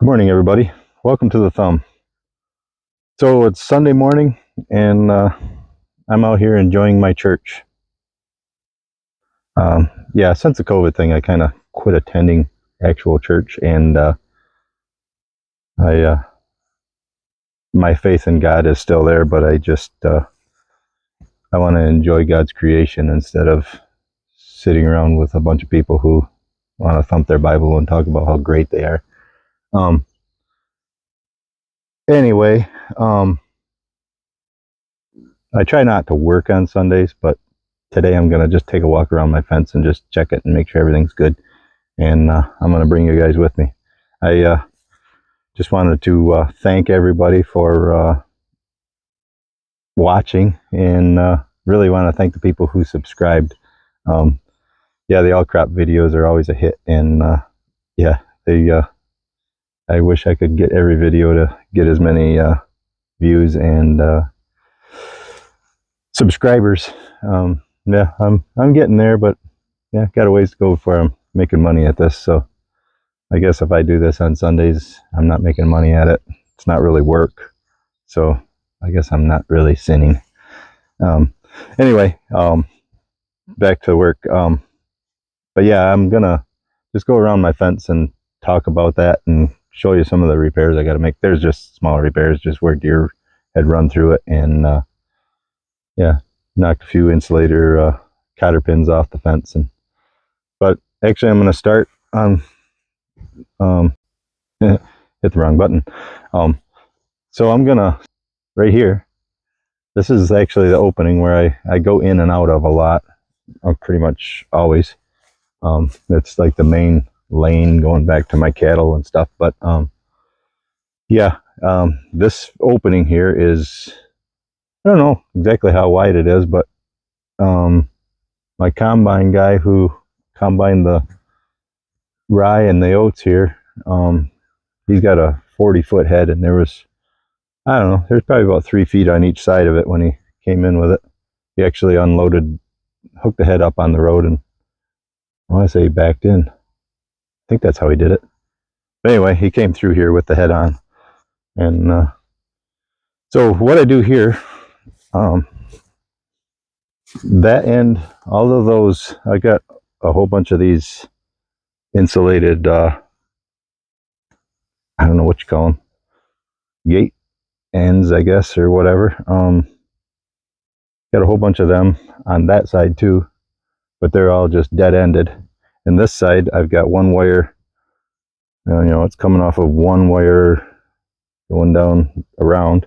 Good morning, everybody. Welcome to the Thumb. So it's Sunday morning, and I'm out here enjoying my church. Yeah, since the COVID thing, I kind of quit attending actual church, and my faith in God is still there, but I want to enjoy God's creation instead of sitting around with a bunch of people who want to thump their Bible and talk about how great they are. Anyway, I try not to work on Sundays, but today I'm going to just take a walk around my fence and just check it and make sure everything's good. And I'm going to bring you guys with me. I just wanted to thank everybody for watching, and really want to thank the people who subscribed. Yeah, the all crop videos are always a hit, and yeah, I wish I could get every video to get as many views and subscribers. Yeah, I'm getting there, but yeah, got a ways to go before I'm making money at this. So I guess if I do this on Sundays, I'm not making money at it. It's not really work, so I guess I'm not really sinning. Anyway, back to work. But yeah, I'm gonna just go around my fence and talk about that and show you some of the repairs I got to make. There's just small repairs, just where deer had run through it, and yeah, knocked a few insulator cotter pins off the fence. But actually, I'm gonna start on hit the wrong button. So I'm gonna, right here, this is actually the opening where I go in and out of a lot, pretty much always. It's like the main lane going back to my cattle and stuff. But yeah, this opening here is, I don't know exactly how wide it is, but my combine guy who combined the rye and the oats here, he's got a 40-foot head, and there was, I don't know, there's probably about 3 feet on each side of it when he came in with it. He actually unloaded, hooked the head up on the road, and I want to say he backed in. I think that's how he did it. But anyway, he came through here with the head on. And so what I do here, that end, all of those, I got a whole bunch of these insulated, I don't know what you call them, gate ends, I guess, or whatever. Got a whole bunch of them on that side too, but they're all just dead-ended. And this side, I've got one wire, you know, it's coming off of one wire, going down around,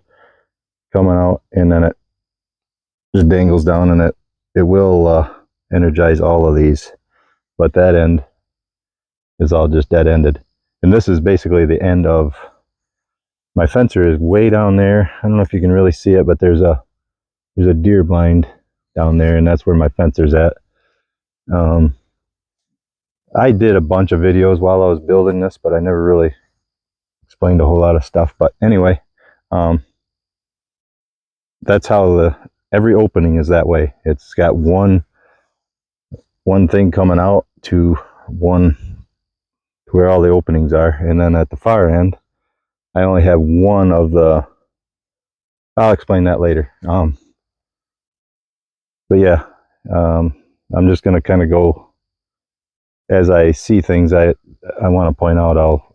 coming out, and then it just dangles down, and it will energize all of these. But that end is all just dead-ended. And this is basically the end of my fencer, is way down there. I don't know if you can really see it, but there's a deer blind down there, and that's where my fencer's at. I did a bunch of videos while I was building this, but I never really explained a whole lot of stuff. But anyway, that's how every opening is that way. It's got one thing coming out to where all the openings are, and then at the far end, I only have one of the. I'll explain that later. But yeah, I'm just gonna kind of go as I see things I want to point out. I'll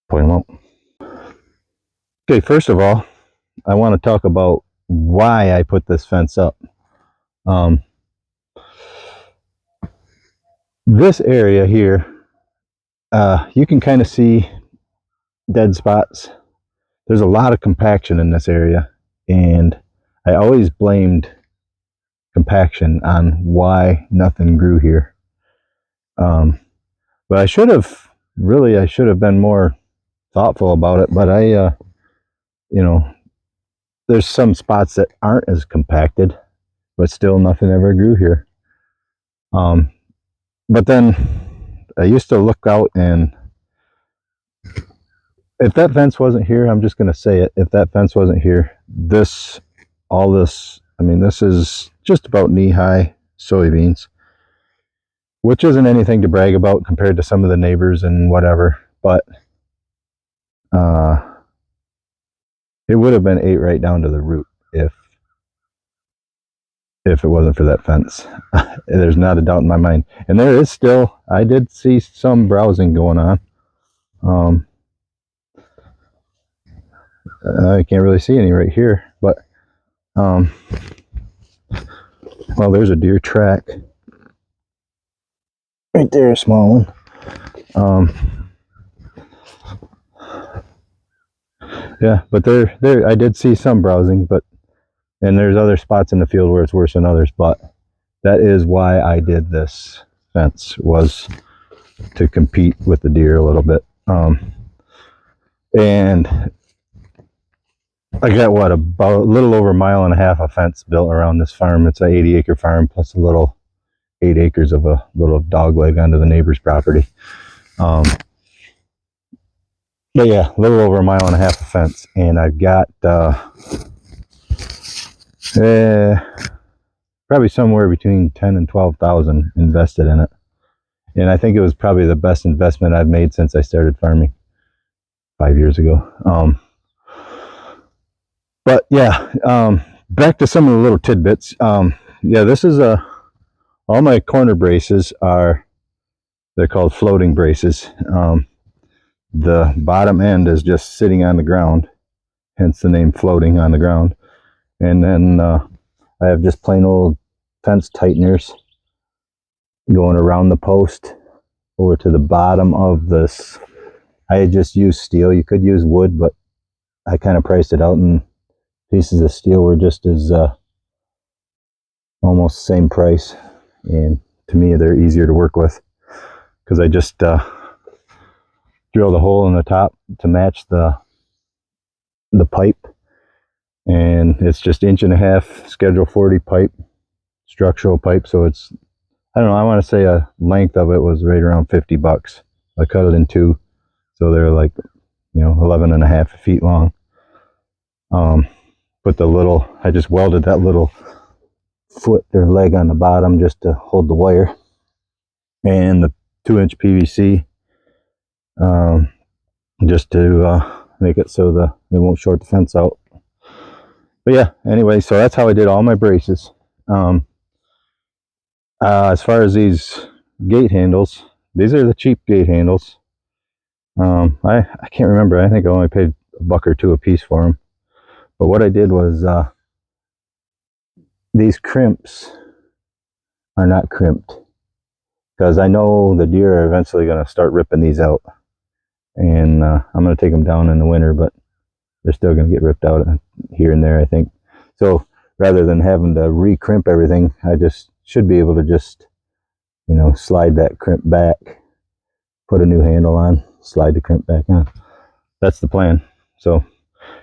point them out. Okay, first of all, I want to talk about why I put this fence up. This area here, you can kind of see dead spots. There's a lot of compaction in this area, and I always blamed compaction on why nothing grew here. But I should have been more thoughtful about it. But you know, there's some spots that aren't as compacted, but still nothing ever grew here. But then I used to look out, and if that fence wasn't here, I'm just going to say it, if that fence wasn't here, all this, I mean, this is just about knee-high soybeans, which isn't anything to brag about compared to some of the neighbors and whatever. but it would have been ate right down to the root if it wasn't for that fence. There's not a doubt in my mind. And there is still, I did see some browsing going on. I can't really see any right here, but well, there's a deer track right there, a small one. Yeah, but there I did see some browsing, and there's other spots in the field where it's worse than others, but that is why I did this fence, was to compete with the deer a little bit. And I got about a little over a mile and a half of fence built around this farm. It's an 80-acre farm plus a little 8 acres of a little dog leg onto the neighbor's property. But yeah, a little over a mile and a half of fence, and I've got probably somewhere between 10 and 12,000 invested in it. And I think it was probably the best investment I've made since I started farming 5 years ago. But yeah, back to some of the little tidbits. Yeah, this is all my corner braces they're called floating braces. The bottom end is just sitting on the ground, hence the name floating on the ground. And then I have just plain old fence tighteners going around the post over to the bottom of this. I had just used steel. You could use wood, but I kind of priced it out, and pieces of steel were just as almost same price. And to me, they're easier to work with because I just drilled a hole in the top to match the pipe, and it's just 1.5 inch Schedule 40 pipe, structural pipe. So it's, I don't know, I want to say a length of it was right around $50. I cut it in two, so they're like, 11.5 feet long. But I just welded that little foot or leg on the bottom just to hold the wire, and the 2-inch PVC just to make it so it won't short the fence out. But yeah, anyway, so that's how I did all my braces. As far as these gate handles, these are the cheap gate handles. I can't remember. I think I only paid $1 or $2 a piece for them. But what I did was these crimps are not crimped, because I know the deer are eventually going to start ripping these out, and I'm going to take them down in the winter, but they're still going to get ripped out here and there, I think. So rather than having to re-crimp everything, I just should be able to just, slide that crimp back, put a new handle on, slide the crimp back on. That's the plan. So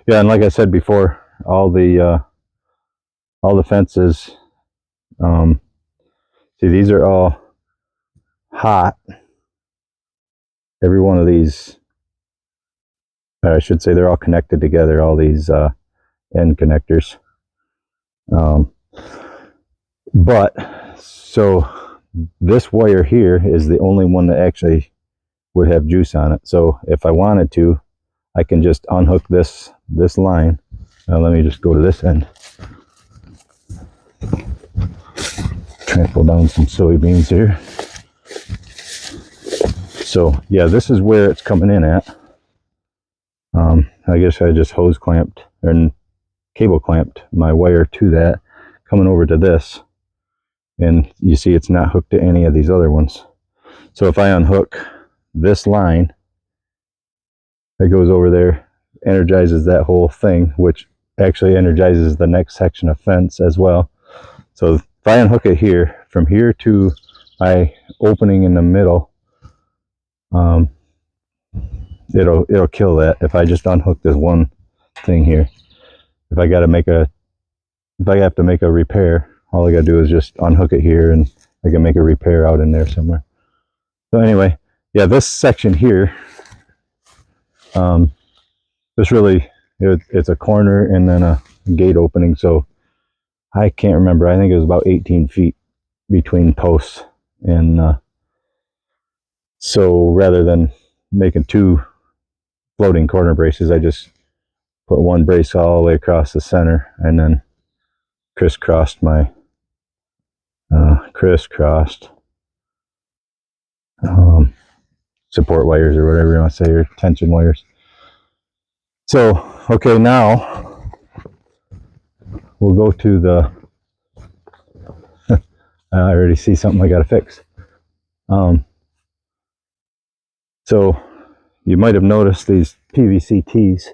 yeah, and like I said before, all the fences, see, these are all hot. Every one of these, or I should say, they're all connected together, all these end connectors. But so this wire here is the only one that actually would have juice on it. So if I wanted to, I can just unhook this line. Now let me just go to this end. Trample down some soybeans here. So yeah, this is where it's coming in at. I guess I just hose clamped and cable clamped my wire to that, coming over to this, and you see it's not hooked to any of these other ones. So if I unhook this line that goes over there, energizes that whole thing, which actually energizes the next section of fence as well. So if I unhook it here, from here to my opening in the middle, it'll kill that. If I just unhook this one thing here, if I have to make a repair, all I gotta do is just unhook it here, and I can make a repair out in there somewhere. So anyway, yeah, this section here, it's a corner and then a gate opening. So I can't remember. I think it was about 18 feet between posts, and so rather than making 2 floating corner braces, I just put 1 brace all the way across the center and then crisscrossed my support wires, or whatever you want to say, or tension wires. So, okay, now we'll go to the I already see something I got to fix. So you might have noticed these PVC tees.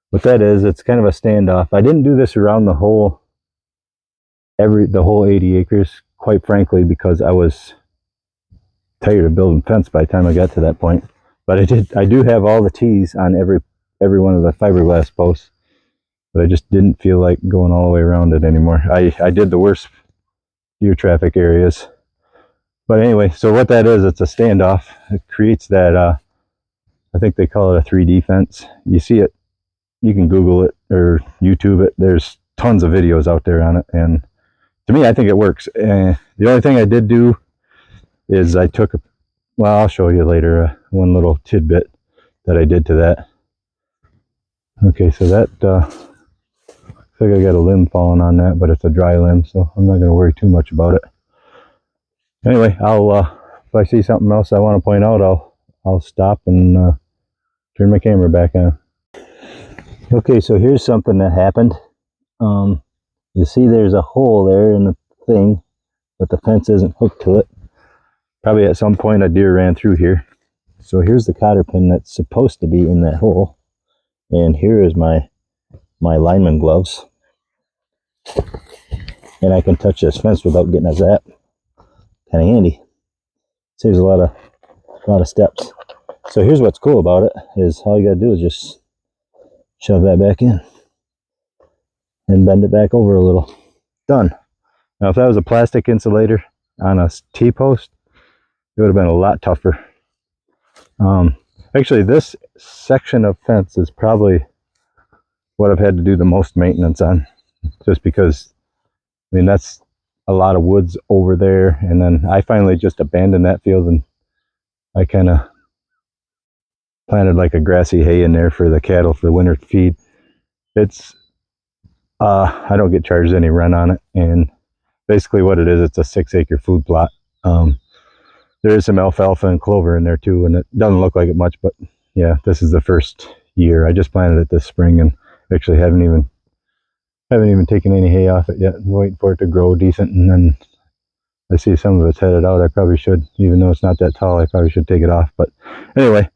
What that is, it's kind of a standoff. I didn't do this around the whole 80 acres, quite frankly, because I was tired of building fence by the time I got to that point. But I do have all the tees on every one of the fiberglass posts, but I just didn't feel like going all the way around it anymore. I did the worst deer traffic areas. But anyway, so what that is, it's a standoff. It creates that, I think they call it a 3D fence. You see it, you can Google it or YouTube it. There's tons of videos out there on it. And to me, I think it works. The only thing I did do is I took, well, I'll show you later, one little tidbit that I did to that. Okay, so that, looks like I got a limb falling on that, but it's a dry limb, so I'm not going to worry too much about it. Anyway, if I see something else I want to point out, I'll stop and turn my camera back on. Okay, so here's something that happened. You see there's a hole there in the thing, but the fence isn't hooked to it. Probably at some point a deer ran through here. So here's the cotter pin that's supposed to be in that hole. And here is my lineman gloves. And I can touch this fence without getting a zap. Kind of handy. Saves a lot of steps. So here's what's cool about it, is all you gotta do is just shove that back in and bend it back over a little. Done. Now if that was a plastic insulator on a T-post, it would have been a lot tougher. Actually, this section of fence is probably what I've had to do the most maintenance on, just because, I mean, that's a lot of woods over there. And then I finally just abandoned that field and I kind of planted like a grassy hay in there for the cattle for the winter feed. It's, I don't get charged any rent on it. And basically what it is, it's a 6-acre food plot. There is some alfalfa and clover in there too, and it doesn't look like it much, but yeah, this is the first year. I just planted it this spring and actually haven't even taken any hay off it yet. I'm waiting for it to grow decent, and then I see some of it's headed out. I probably should, even though it's not that tall, I probably should take it off. But anyway,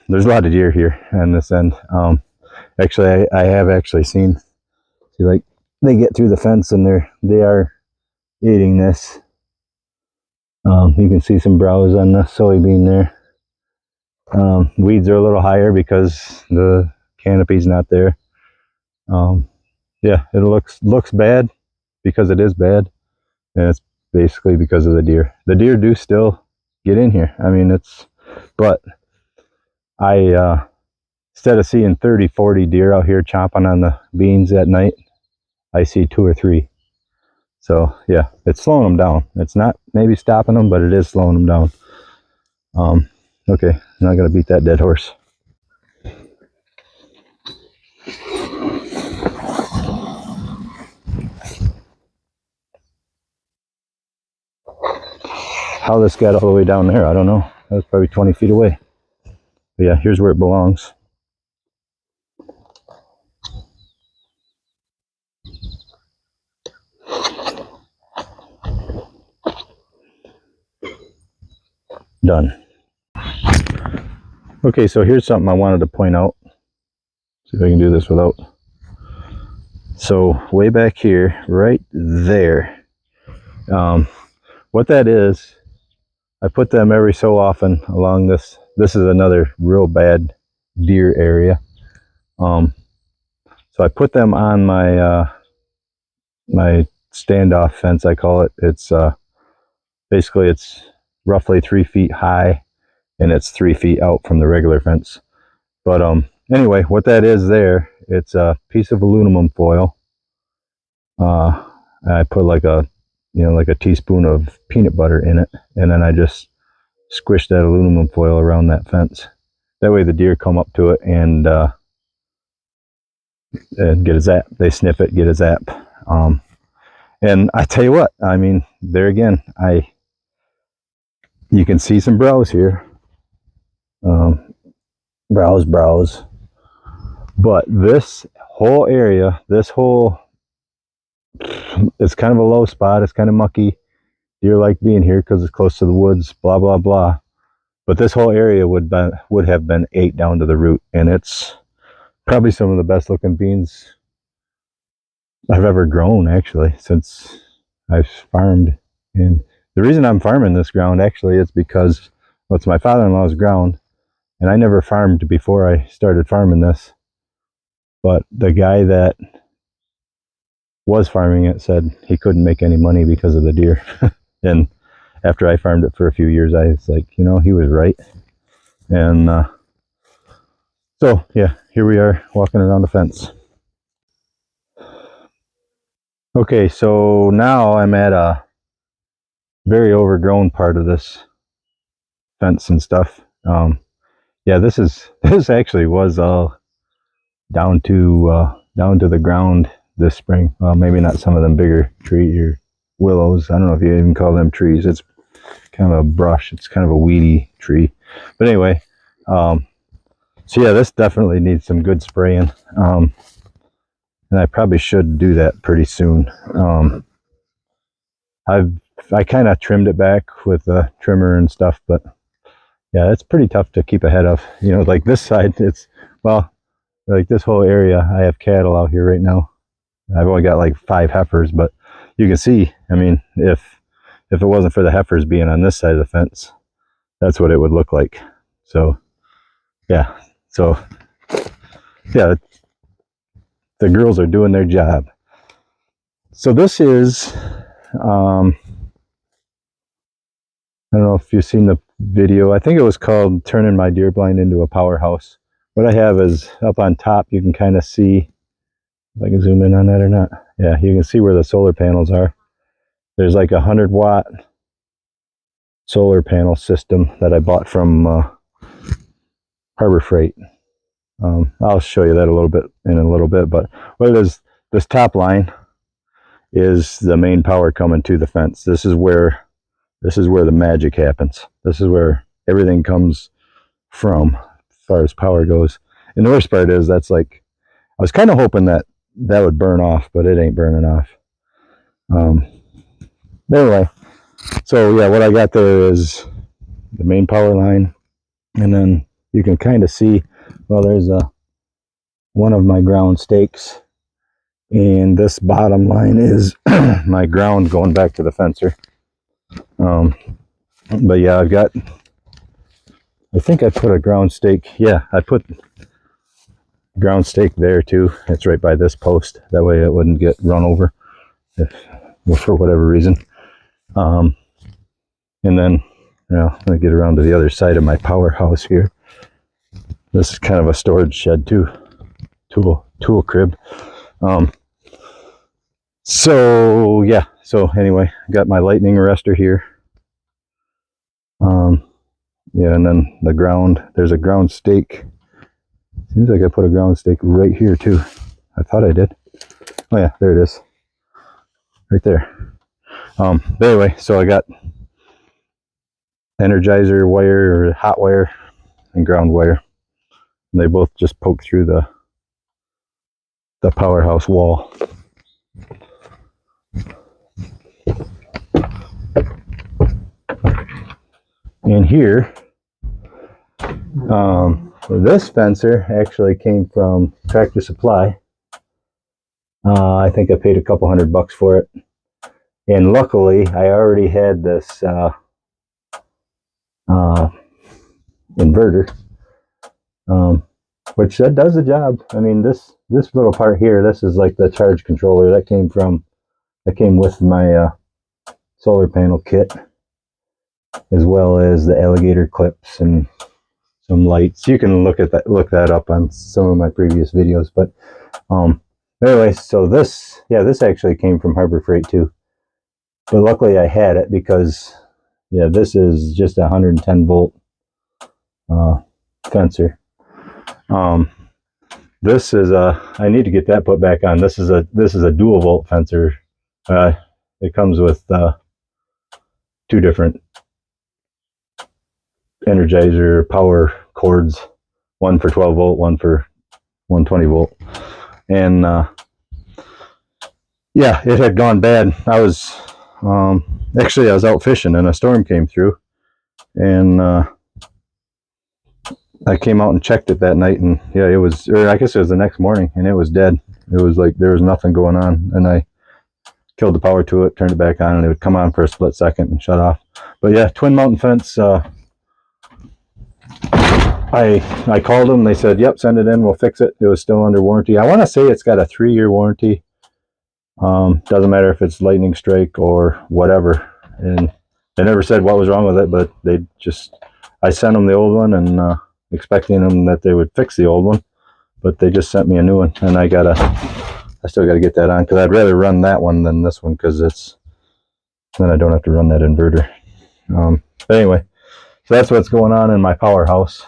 there's a lot of deer here on this end. Actually, I have actually seen, see, like, they get through the fence and they are eating this. You can see some browse on the soybean there. Weeds are a little higher because the canopy's not there. Yeah, it looks bad because it is bad, and it's basically because of the deer. The deer do still get in here. I mean, but I instead of seeing 30-40 deer out here chomping on the beans at night, I see 2 or 3. So yeah, it's slowing them down. It's not maybe stopping them, but it is slowing them down. Okay, I'm not gonna beat that dead horse. How this got all the way down there, I don't know. That was probably 20 feet away. But yeah, here's where it belongs. Done. Okay, so here's something I wanted to point out. See if I can do this without. So way back here, right there, what that is, I put them every so often along this. This is another real bad deer area. So I put them on my my standoff fence, I call it. It's basically it's roughly 3 feet high, and it's 3 feet out from the regular fence. But anyway, what that is there, it's a piece of aluminum foil. I put like a teaspoon of peanut butter in it, and then I just squish that aluminum foil around that fence. That way the deer come up to it and get a zap. They sniff it, get a zap. And I tell you what, I mean, there again, you can see some browse here. Browse. But this whole area, it's kind of a low spot. It's kind of mucky. Deer like being here because it's close to the woods, blah, blah, blah. But this whole area would have been ate down to the root. And it's probably some of the best looking beans I've ever grown, actually, since I've farmed. And the reason I'm farming this ground, actually, is because, well, it's my father-in-law's ground. And I never farmed before I started farming this. But the guy that was farming it said he couldn't make any money because of the deer. And after I farmed it for a few years, I was like, you know, he was right. And so, yeah, here we are walking around the fence. Okay, so now I'm at a very overgrown part of this fence and stuff. Yeah, this actually was all down to the ground this spring. Well, maybe not some of them bigger trees or willows. I don't know if you even call them trees. It's kind of a brush. It's kind of a weedy tree. But anyway, so yeah, this definitely needs some good spraying. And I probably should do that pretty soon. I kind of trimmed it back with a trimmer and stuff, but yeah, it's pretty tough to keep ahead of. You know, like this side, well, like this whole area, I have cattle out here right now. I've only got like 5 heifers, but you can see, I mean, if it wasn't for the heifers being on this side of the fence, that's what it would look like. So yeah, the girls are doing their job. So this is, I don't know if you've seen the video. I think it was called Turning My Deer Blind into a Powerhouse. What I have is up on top, you can kind of see, if I can zoom in on that or not. Yeah, you can see where the solar panels are. There's like 100-watt solar panel system that I bought from Harbor Freight. I'll show you that in a little bit, but what it is, this top line is the main power coming to the fence. This is where the magic happens. This is where everything comes from as far as power goes. And the worst part is, that's like, I was kind of hoping that would burn off, but it ain't burning off. Anyway, so yeah, what I got there is the main power line, and then you can kind of see, well, there's one of my ground stakes, and this bottom line is my ground going back to the fencer. But yeah, I think I put a ground stake. Yeah, I put ground stake there too. It's right by this post. That way it wouldn't get run over for whatever reason. And then, you know, let me get around to the other side of my powerhouse here. This is kind of a storage shed too. Tool crib. So yeah, so anyway, I got my lightning arrestor here. Yeah, and then the ground, there's a ground stake. Seems like I put a ground stake right here too. I thought I did. Oh yeah, there it is. Right there. But anyway, so I got Energizer wire, or hot wire, and ground wire. And they both just poke through the powerhouse wall. And here, this fencer actually came from Tractor Supply. I think I paid a couple $100 for it. And luckily, I already had this inverter, which that does the job. I mean, this little part here, this is like the charge controller that came with my solar panel kit, as well as the alligator clips and some lights. You can look that up on some of my previous videos. But anyway, so this actually came from Harbor Freight too. But luckily I had it because yeah, this is just a 110 volt fencer. This is I need to get that put back on. This is a dual volt fencer. It comes with 2 different Energizer power cords, one for 12 volt, one for 120 volt. And yeah, it had gone bad. I was actually I was out fishing and a storm came through, and I came out and checked it that night, and yeah, it was, or I guess it was the next morning, and it was dead. It was like there was nothing going on, and I killed the power to it, turned it back on, and it would come on for a split second and shut off. But yeah, Twin Mountain Fence, I called them, they said, yep, send it in, we'll fix it. It was still under warranty. I want to say it's got a 3-year warranty. Doesn't matter if it's lightning strike or whatever. And they never said what was wrong with it, but they just, I sent them the old one, and expecting them that they would fix the old one, but they just sent me a new one, and I still gotta get that on, because I'd rather run that one than this one, because then I don't have to run that inverter. But anyway, so that's what's going on in my powerhouse.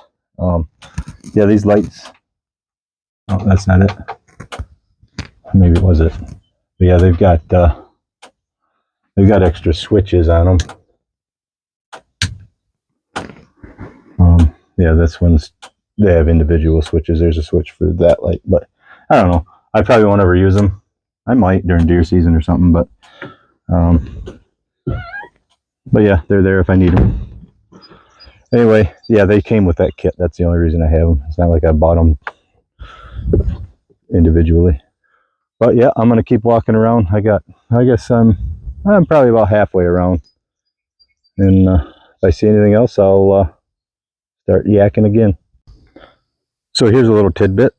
Yeah, these lights, oh, that's not it, maybe it was it, but yeah, they've got extra switches on them. Yeah, this one's, they have individual switches. There's a switch for that light, but I don't know. I probably won't ever use them. I might during deer season or something, but yeah, they're there if I need them. Anyway, yeah, they came with that kit. That's the only reason I have them. It's not like I bought them individually. But yeah, I'm gonna keep walking around. I guess I'm probably about halfway around, and if I see anything else, I'll start yakking again. So here's a little tidbit.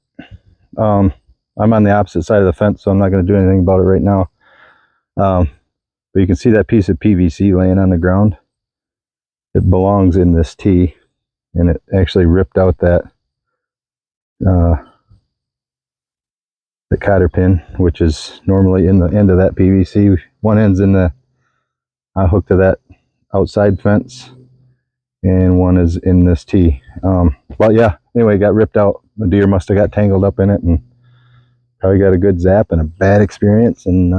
I'm on the opposite side of the fence, so I'm not going to do anything about it right now. But you can see that piece of PVC laying on the ground. It belongs in this tee, and it actually ripped out that the cotter pin, which is normally in the end of that PVC. One end's in the hook to that outside fence, and one is in this tee. But yeah, anyway, it got ripped out. The deer must have got tangled up in it and probably got a good zap and a bad experience, and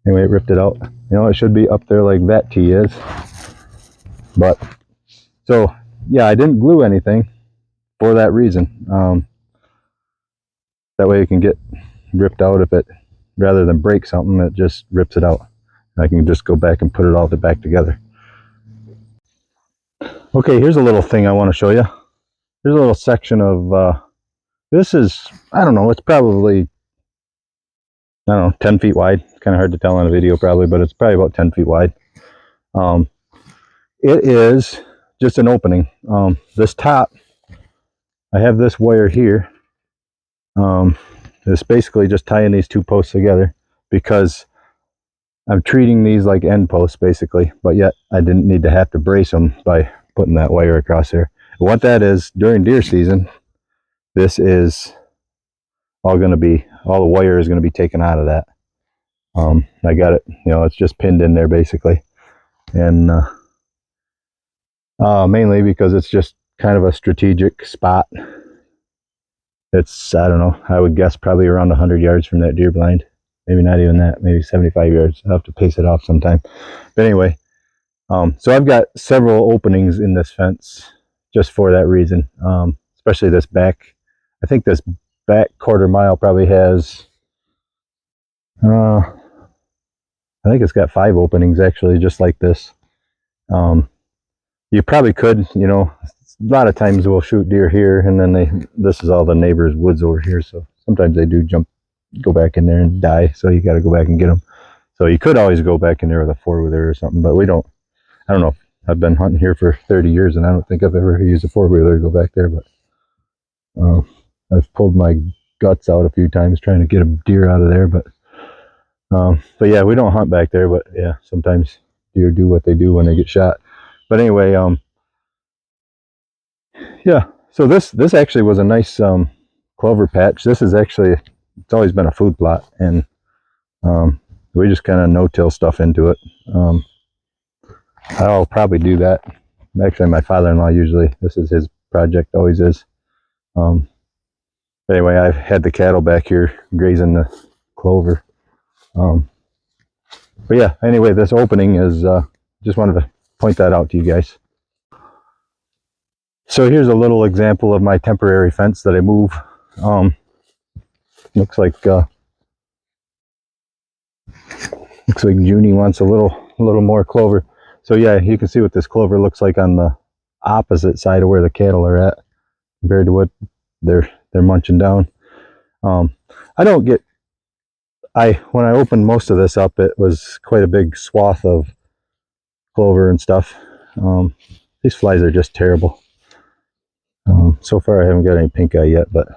anyway, it ripped it out. You know, it should be up there like that tee is. But so yeah, I didn't glue anything for that reason. That way it can get ripped out if it, rather than break something, it just rips it out. I can just go back and put it all back together. Okay, here's a little thing I want to show you. Here's a little section of, this is, I don't know, it's probably, I don't know, 10 feet wide. It's kind of hard to tell on a video probably, but it's probably about 10 feet wide. It is just an opening. This top, I have this wire here. It's basically just tying these 2 posts together, because I'm treating these like end posts basically, but yet I didn't need to have to brace them by putting that wire across there. And what that is, during deer season, this is all going to be, all the wire is going to be taken out of that. I got it, you know, it's just pinned in there basically, and mainly because it's just kind of a strategic spot. It's, I don't know, I would guess probably around 100 yards from that deer blind. Maybe not even that, maybe 75 yards. I'll have to pace it off sometime. But anyway, so I've got several openings in this fence just for that reason. Especially this back, I think this back quarter mile probably has, I think it's got 5 openings actually, just like this. You probably could, you know, a lot of times we'll shoot deer here, and then this is all the neighbors' woods over here, so sometimes they do go back in there and die, so you got to go back and get them. So you could always go back in there with a 4-wheeler or something, but we don't. I don't know. I've been hunting here for 30 years, and I don't think I've ever used a 4-wheeler to go back there, but I've pulled my guts out a few times trying to get a deer out of there, but yeah, we don't hunt back there, but yeah, sometimes deer do what they do when they get shot. But anyway, yeah, so this actually was a nice clover patch. This is actually, it's always been a food plot, and we just kind of no-till stuff into it. I'll probably do that. Actually, my father-in-law usually, this is his project, always is. Anyway, I've had the cattle back here grazing the clover. But yeah, anyway, this opening is, just wanted to point that out to you guys. So here's a little example of my temporary fence that I move. Looks like Junie wants a little more clover. So yeah, you can see what this clover looks like on the opposite side of where the cattle are at compared to what they're munching down. I don't get, when I opened most of this up, it was quite a big swath of clover and stuff. These flies are just terrible. So far I haven't got any pink eye yet, but I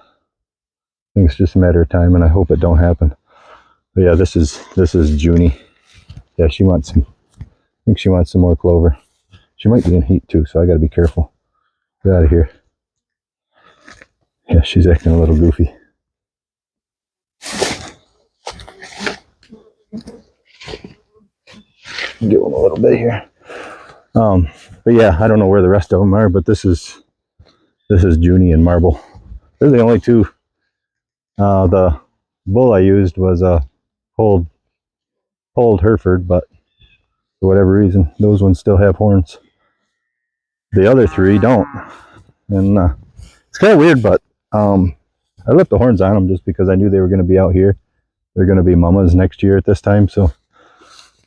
think it's just a matter of time, and I hope it don't happen. But yeah, this is Junie. Yeah, she wants some, I think she wants some more clover. She might be in heat too, so I gotta be careful. Get out of here. Yeah, she's acting a little goofy. Get one a little bit here. But yeah, I don't know where the rest of them are, but this is Junie and Marble. They're the only two. The bull I used was a polled Hereford, but for whatever reason, those ones still have horns. The other three don't, and it's kind of weird. But I left the horns on them just because I knew they were going to be out here. They're going to be mamas next year at this time, so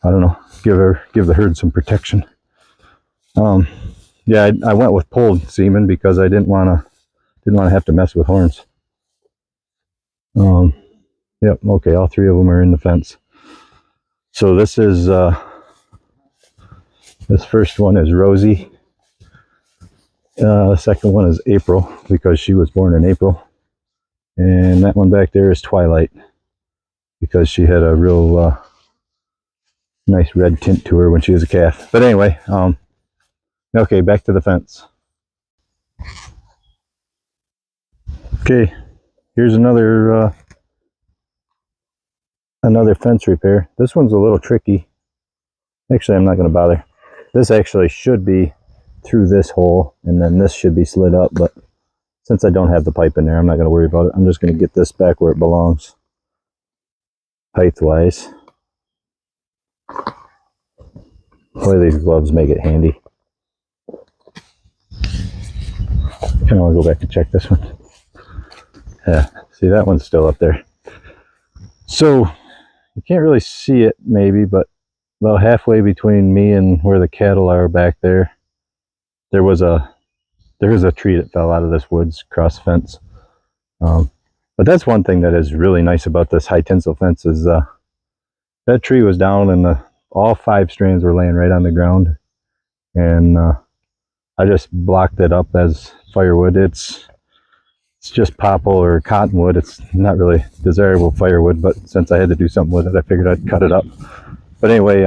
I don't know. Give the herd some protection. Yeah, I went with polled semen because I didn't want to have to mess with horns. Yep. Okay, all three of them are in the fence. So this is this first one is Rosie. The second one is April because she was born in April, and that one back there is Twilight because she had a real nice red tint to her when she was a calf. But anyway, okay, back to the fence. Okay, here's another fence repair. This one's a little tricky. Actually, I'm not going to bother. This actually should be through this hole, and then this should be slid up, but since I don't have the pipe in there, I'm not going to worry about it. I'm just going to get this back where it belongs, height-wise. Boy, these gloves make it handy. Kind of want to go back and check this one. Yeah, see, that one's still up there. So you can't really see it maybe, but about halfway between me and where the cattle are back there, there is a tree that fell out of this woods cross fence. But that's one thing that is really nice about this high tensile fence is that tree was down and all 5 strands were laying right on the ground, and I just blocked it up as firewood. It's just popple or cottonwood. It's not really desirable firewood, but since I had to do something with it, I figured I'd cut it up. But anyway,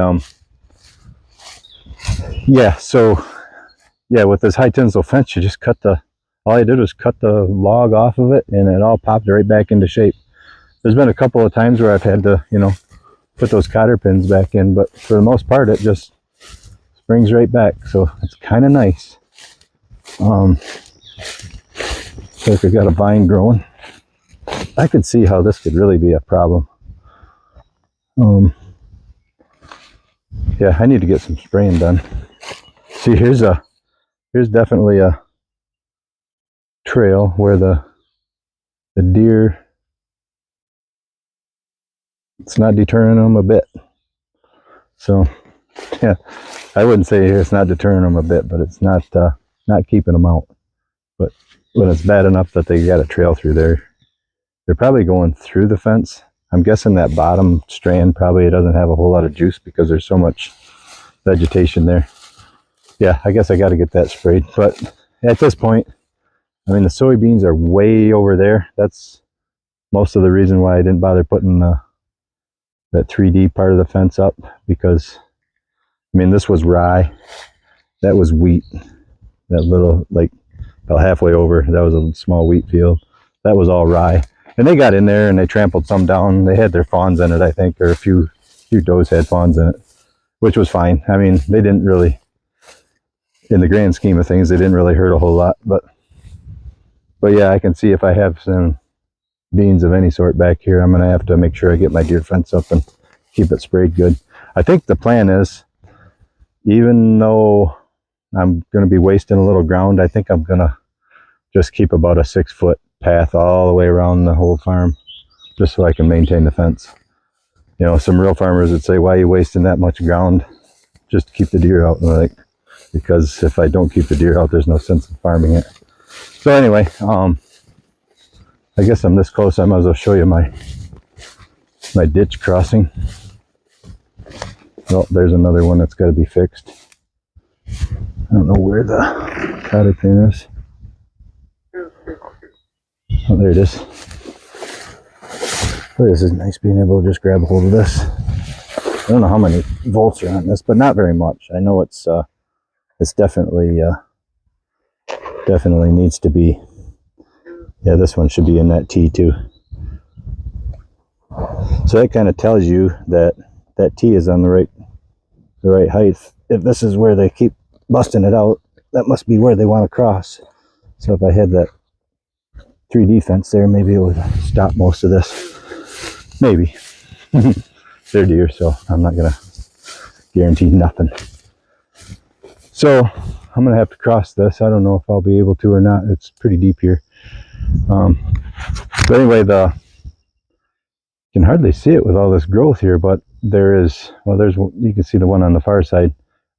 yeah, so yeah, with this high tensile fence, you just all I did was cut the log off of it, and it all popped right back into shape. There's been a couple of times where I've had to, put those cotter pins back in, but for the most part, it just springs right back. So it's kind of nice. So if you've got a vine growing, I could see how this could really be a problem. Yeah, I need to get some spraying done. See, here's definitely a trail where the deer, it's not deterring them a bit. So yeah, I wouldn't say it's not deterring them a bit, but it's not keeping them out. But when it's bad enough that they got a trail through there, they're probably going through the fence. I'm guessing that bottom strand probably doesn't have a whole lot of juice because there's so much vegetation there. Yeah, I guess I got to get that sprayed. But at this point, I mean, the soybeans are way over there. That's most of the reason why I didn't bother putting that 3D part of the fence up, because I mean, this was rye, that was wheat, that little, like about halfway over, that was a small wheat field, that was all rye. And they got in there and they trampled some down. They had their fawns in it, I think, or a few does had fawns in it. which was fine. I mean, they didn't really, in the grand scheme of things, they didn't really hurt a whole lot. But yeah, I can see if I have some beans of any sort back here, I'm going to have to make sure I get my deer fence up and keep it sprayed good. I think the plan is, even though I'm going to be wasting a little ground, I think I'm going to just keep about a 6-foot path all the way around the whole farm, just so I can maintain the fence. You know, some real farmers would say, why are you wasting that much ground just to keep the deer out? And I'm like, because if I don't keep the deer out, there's no sense in farming it. So anyway, I guess I'm this close, I might as well show you my ditch crossing. Oh, there's another one that's got to be fixed. I don't know where the cotter pin is. Oh, there it is. Oh, this is nice being able to just grab a hold of this. I don't know how many volts are on this, but not very much. I know it's definitely definitely needs to be. Yeah, this one should be in that T too. So that kind of tells you that that T is on the right height. If this is where they keep busting it out, that must be where they want to cross. So if I had that 3D fence there, maybe it would stop most of this. Maybe. They're deer, so I'm not gonna guarantee nothing. So I'm gonna have to cross this. I don't know if I'll be able to or not. It's pretty deep here. But anyway, you can hardly see it with all this growth here, but there is, well, you can see the one on the far side.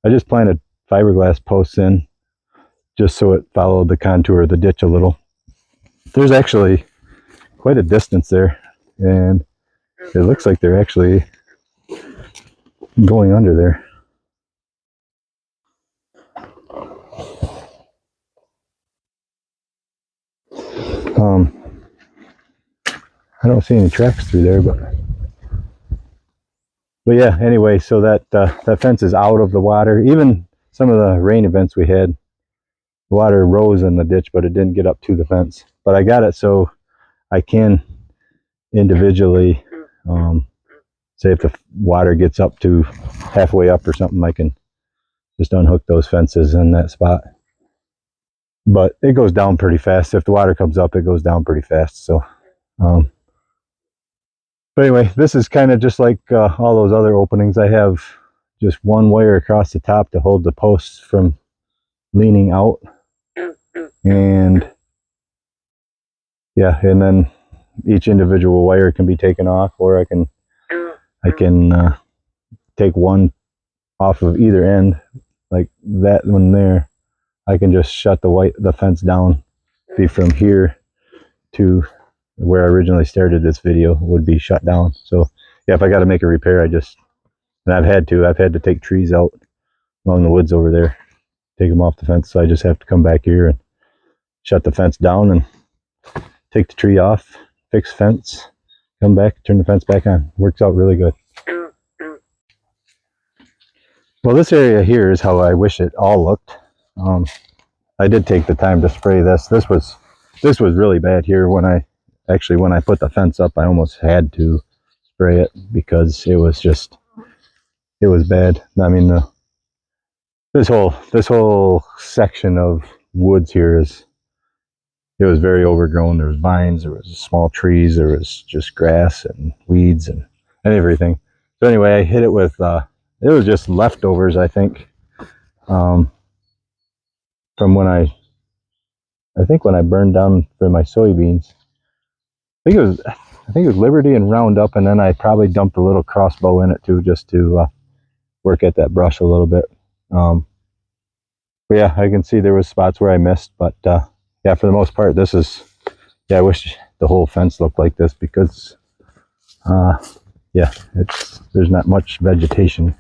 I just planted fiberglass posts in just so it followed the contour of the ditch a little. There's actually quite a distance there, and it looks like they're actually going under there. I don't see any tracks through there, but yeah, anyway, so that fence is out of the water. Even some of the rain events we had, the water rose in the ditch, but it didn't get up to the fence. But I got it so I can individually, say if the water gets up to halfway up or something, I can just unhook those fences in that spot. But it goes down pretty fast. If the water comes up, it goes down pretty fast. So, but anyway, this is kind of just like all those other openings. I have just one wire across the top to hold the posts from leaning out. And yeah, and then each individual wire can be taken off, or I can take one off of either end, like that one there. I can just shut the fence down. Be from here to where I originally started this video would be shut down. So yeah, if I got to make a repair, and I've had to take trees out along the woods over there, take them off the fence. So I just have to come back here and shut the fence down and take the tree off, fix fence, come back, turn the fence back on. Works out really good. Well, this area here is how I wish it all looked. I did take the time to spray this. This was really bad here. When I put the fence up, I almost had to spray it because it was bad. I mean, this whole section of woods here it was very overgrown. There was vines, there was small trees, there was just grass and weeds and everything. So anyway, I hit it with it was just leftovers, I think, from when I burned down for my soybeans. I think it was Liberty and Roundup, and then I probably dumped a little crossbow in it too, just to work at that brush a little bit. But yeah, I can see there was spots where I missed, but yeah, for the most part, I wish the whole fence looked like this, because yeah, there's not much vegetation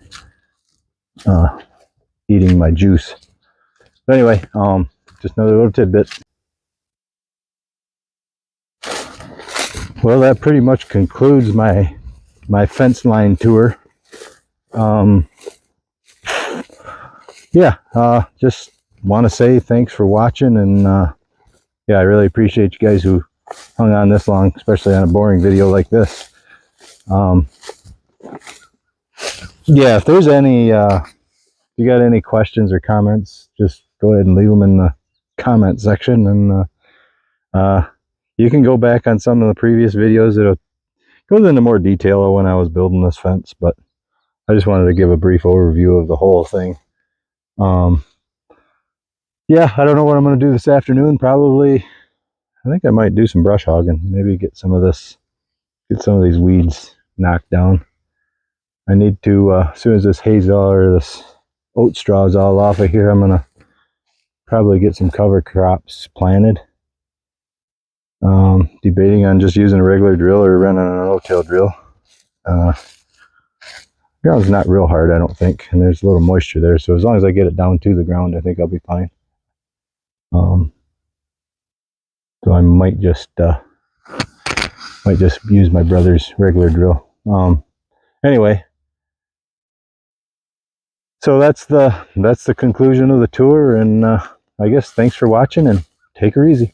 eating my juice. But anyway, just another little tidbit. Well, that pretty much concludes my fence line tour. Yeah, just want to say thanks for watching, and yeah, I really appreciate you guys who hung on this long, especially on a boring video like this. Yeah, if there's any, if you got any questions or comments, just go ahead and leave them in the comment section, and you can go back on some of the previous videos. It goes into more detail of when I was building this fence, but I just wanted to give a brief overview of the whole thing. Yeah, I don't know what I'm going to do this afternoon. Probably, I think I might do some brush hogging. Maybe get some of these weeds knocked down. I need to, as soon as this hazel or this oat straw is all off of here, I'm going to probably get some cover crops planted. Debating on just using a regular drill or running an no-till drill. Ground's not real hard, I don't think, and there's a little moisture there, so as long as I get it down to the ground, I think I'll be fine. So I might just use my brother's regular drill. Anyway, so that's the conclusion of the tour, and I guess thanks for watching, and take her easy.